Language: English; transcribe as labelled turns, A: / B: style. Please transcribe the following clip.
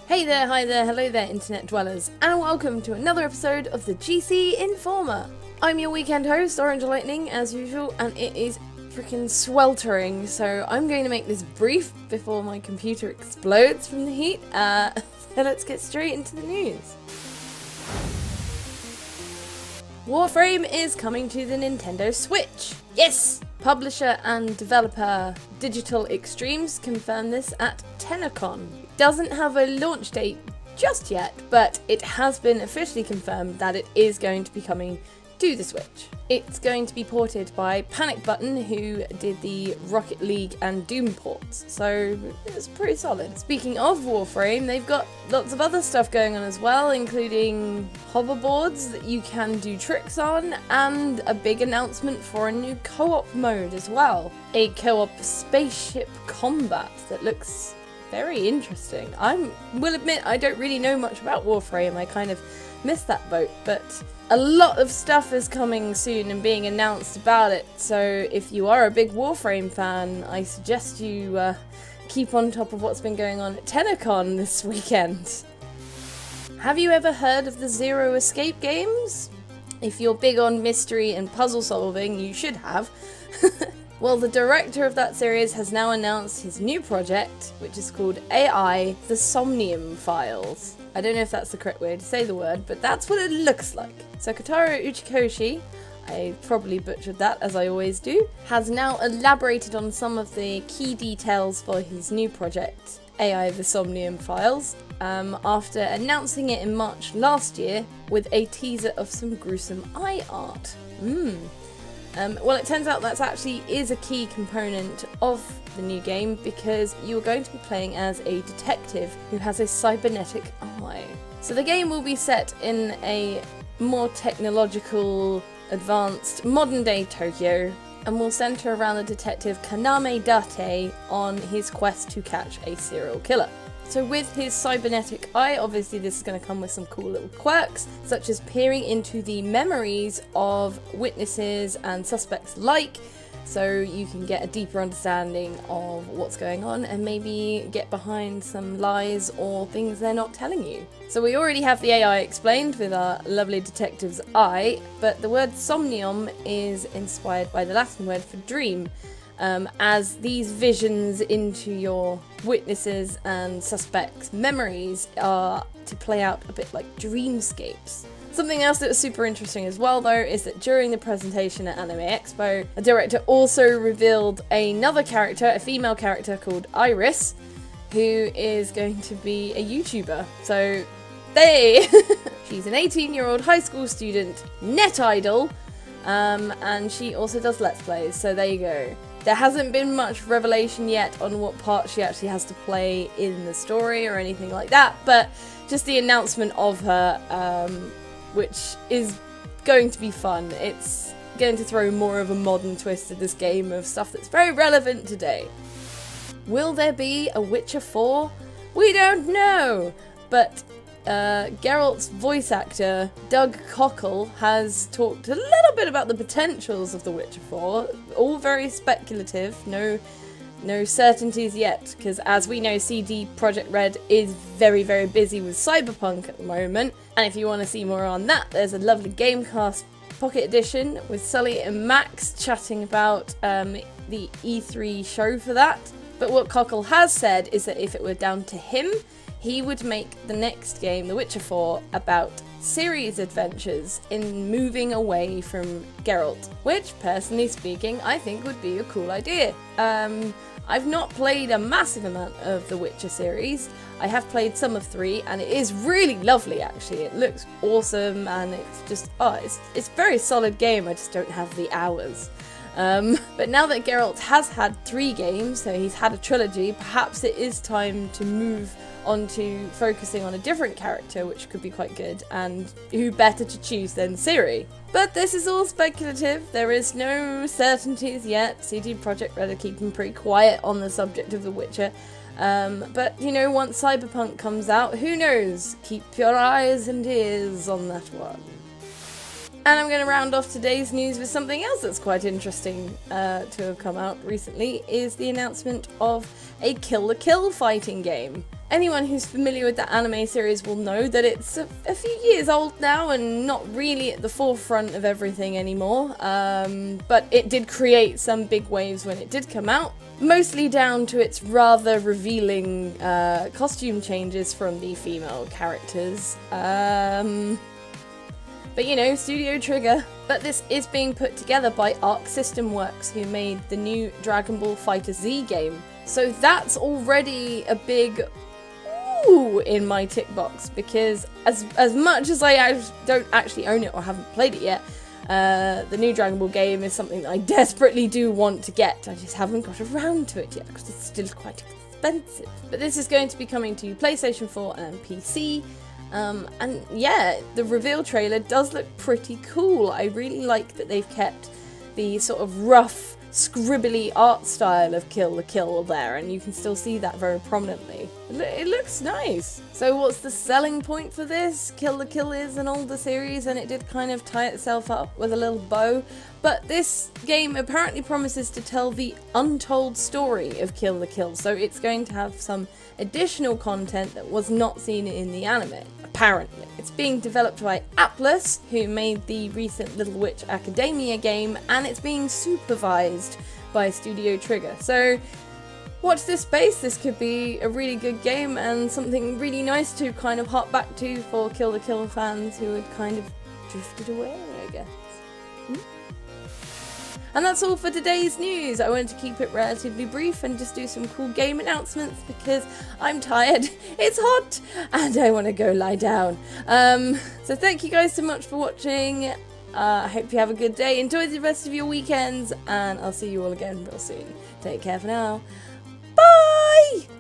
A: Hey there, hi there, hello there internet dwellers, and welcome to another episode of the GC Informer. I'm your weekend host, Orange Lightning, as usual, and it is freaking sweltering, so I'm going to make this brief before my computer explodes from the heat. So let's get straight into the news. Warframe is coming to the Nintendo Switch. Yes! Publisher and developer Digital Extremes confirmed this at TennoCon. It doesn't have a launch date just yet, but it has been officially confirmed that it is going to be coming to the Switch. It's going to be ported by Panic Button, who did the Rocket League and Doom ports, so it's pretty solid. Speaking of Warframe, they've got lots of other stuff going on as well, including hoverboards that you can do tricks on, and a big announcement for a new co-op mode as well. A co-op spaceship combat that looks very interesting. I will admit I don't really know much about Warframe, I kind of missed that boat, but a lot of stuff is coming soon and being announced about it, so if you are a big Warframe fan, I suggest you keep on top of what's been going on at TennoCon this weekend. Have you ever heard of the Zero Escape games? If you're big on mystery and puzzle solving, you should have. Well, the director of that series has now announced his new project, which is called AI, The Somnium Files. I don't know if that's the correct way to say the word, but that's what it looks like. So Kotaro Uchikoshi, I probably butchered that as I always do, has now elaborated on some of the key details for his new project, AI The Somnium Files, after announcing it in March last year with a teaser of some gruesome eye art. Well, it turns out that actually is a key component of the new game because you're going to be playing as a detective who has a cybernetic eye. So the game will be set in a more technological, advanced, modern-day Tokyo, and will centre around the detective Kaname Date on his quest to catch a serial killer. So with his cybernetic eye, obviously this is going to come with some cool little quirks, such as peering into the memories of witnesses and suspects alike, so you can get a deeper understanding of what's going on and maybe get behind some lies or things they're not telling you. So we already have the AI explained with our lovely detective's eye, but the word somnium is inspired by the Latin word for dream, as these visions into your witnesses and suspects' memories are to play out a bit like dreamscapes. Something else that was super interesting as well, though, is that during the presentation at Anime Expo, a director also revealed another character, a female character called Iris, who is going to be a YouTuber. So, she's an 18-year-old high school student, net idol, and she also does Let's Plays, so there you go. There hasn't been much revelation yet on what part she actually has to play in the story or anything like that, but just the announcement of her, which is going to be fun. It's going to throw more of a modern twist to this game of stuff that's very relevant today. Will there be a Witcher 4? We don't know, but Geralt's voice actor, Doug Cockle, has talked a little bit about the potentials of The Witcher 4, all very speculative, no certainties yet, because as we know, CD Projekt Red is very, very busy with Cyberpunk at the moment, and if you want to see more on that, there's a lovely GameCast Pocket Edition with Sully and Max chatting about the E3 show for that. But what Cockle has said is that if it were down to him, he would make the next game, The Witcher 4, about Ciri's adventures in moving away from Geralt, which, personally speaking, I think would be a cool idea. I've not played a massive amount of the Witcher series. I have played some of 3, and it is really lovely, actually. It looks awesome, and it's just, it's a very solid game, I just don't have the hours. But now that Geralt has had 3 games, so he's had a trilogy, perhaps it is time to move onto focusing on a different character, which could be quite good, and who better to choose than Ciri? But this is all speculative, there is no certainties yet. CD Projekt Red are keeping pretty quiet on the subject of The Witcher, but you know, once Cyberpunk comes out, who knows? Keep your eyes and ears on that one. And I'm going to round off today's news with something else that's quite interesting to have come out recently, is the announcement of a Kill la Kill fighting game. Anyone who's familiar with the anime series will know that it's a few years old now and not really at the forefront of everything anymore, but it did create some big waves when it did come out, mostly down to its rather revealing costume changes from the female characters. But you know, Studio Trigger. But this is being put together by Arc System Works, who made the new Dragon Ball FighterZ game. So that's already a big ooh in my tick box, because as much as I don't actually own it or haven't played it yet, the new Dragon Ball game is something that I desperately do want to get. I just haven't got around to it yet because it's still quite expensive. But this is going to be coming to PlayStation 4 and PC. And yeah, the reveal trailer does look pretty cool. I really like that they've kept the sort of rough, scribbly art style of Kill la Kill there, and you can still see that very prominently. It looks nice. So what's the selling point for this? Kill la Kill is an older series and it did kind of tie itself up with a little bow, but this game apparently promises to tell the untold story of Kill la Kill, so it's going to have some additional content that was not seen in the anime, apparently. It's being developed by Atlus, who made the recent Little Witch Academia game, and it's being supervised by Studio Trigger. So watch this space. This could be a really good game and something really nice to kind of hop back to for Kill la Kill fans who had kind of drifted away, I guess. And that's all for today's news. I wanted to keep it relatively brief and just do some cool game announcements because I'm tired, it's hot, and I want to go lie down. So thank you guys so much for watching. I hope you have a good day. Enjoy the rest of your weekends, and I'll see you all again real soon. Take care for now. Bye!